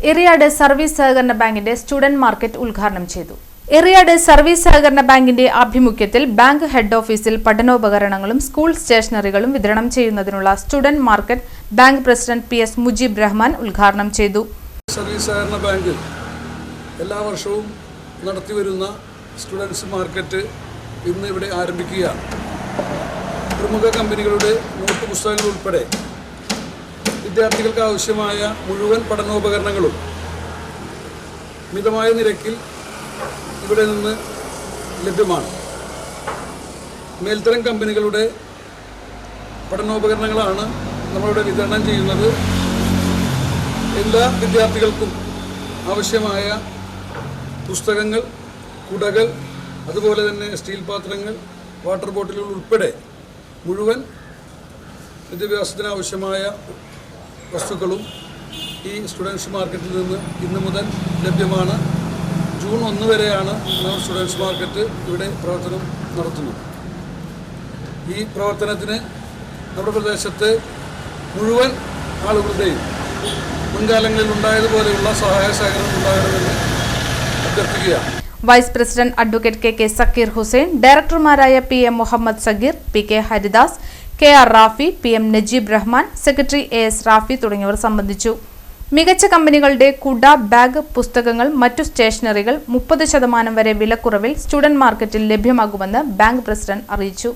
Eriyad service സഹകരണ ബാങ്കിന്റെ student market ഉദ്ഘാടനം ചെയ്തു. എറിയാട് സർവീസ് സഹകരണ ബാങ്കിന്റെ ആഭിമുഖ്യത്തിൽ ബാങ്ക് ഹെഡ് ഓഫീസിൽ പഠനോപകരണങ്ങളും സ്കൂൾ സ്റ്റേഷനറികളും വിതരണം ചെയ്യുന്നതിനുള്ള student market bank president PS Mujeeb Rahman ഉദ്ഘാടനം ചെയ്തു. സർവീസ് സഹകരണ ബാങ്ക് എല്ലാ വർഷവും നടത്തിവരുന്ന സ്റ്റുഡൻസ് മാർക്കറ്റ് ഇന്ന് ഇവിടെ ആരംഭിക്കുകയാണ്. പ്രമുഖ കമ്പനികളുടെ നോട്ട് പുസ്തകങ്ങൾ ഉൾപ്പെടെ വിദ്യാർത്ഥികൾക്ക് ആവശ്യമായ മുഴുവൻ പഠനോപകരണങ്ങളും മിതമായ നിരക്കിൽ ഇവിടെ നിന്ന് ലഭ്യമാണ്. മേൽത്തരം കമ്പനികളുടെ പഠനോപകരണങ്ങളാണ് നമ്മളിവിടെ വിതരണം ചെയ്യുന്നത്. എല്ലാ വിദ്യാർത്ഥികൾക്കും ആവശ്യമായ പുസ്തകങ്ങൾ, കുടകൾ, അതുപോലെ തന്നെ സ്റ്റീൽ പാത്രങ്ങൾ, വാട്ടർ ബോട്ടിലുകൾ ഉൾപ്പെടെ മുഴുവൻ വിദ്യാഭ്യാസത്തിന് ആവശ്യമായ വസ്തുക്കളും ഈ സ്റ്റുഡൻസ് മാർക്കറ്റിൽ നിന്ന് ഇന്ന് മുതൽ ലഭ്യമാണ്. ജൂൺ 1 വരെയാണ് നമ്മൾ സ്റ്റുഡൻസ് മാർക്കറ്റ് ഇവിടെ പ്രവർത്തനം നടത്തുന്നത്. ഈ പ്രവർത്തനത്തിന് നമ്മുടെ പ്രദേശത്ത് മുഴുവൻ ആളുകളുടെയും മുൻകാലങ്ങളിൽ ഉണ്ടായതുപോലെയുള്ള സഹായ സഹകരണം ഉണ്ടാകണമെന്ന് അഭ്യർത്ഥിക്കുകയാണ്. Vice president advocate KK Zakir Hussain, ഡയറക്ടർമാരായ PM Muhammad Sagir, PK Haridas, KR Rafi, PM Najeeb Rahman, secretary AS Rafi തുടങ്ങിയവർ സംബന്ധിച്ചു. മികച്ച കമ്പനികളുടെ കുട, ബാഗ്, പുസ്തകങ്ങൾ, മറ്റു സ്റ്റേഷനറികൾ 30% വരെ വിലക്കുറവിൽ സ്റ്റുഡന്റ് മാർക്കറ്റിൽ ലഭ്യമാകുമെന്ന് ബാങ്ക് പ്രസിഡന്റ് അറിയിച്ചു.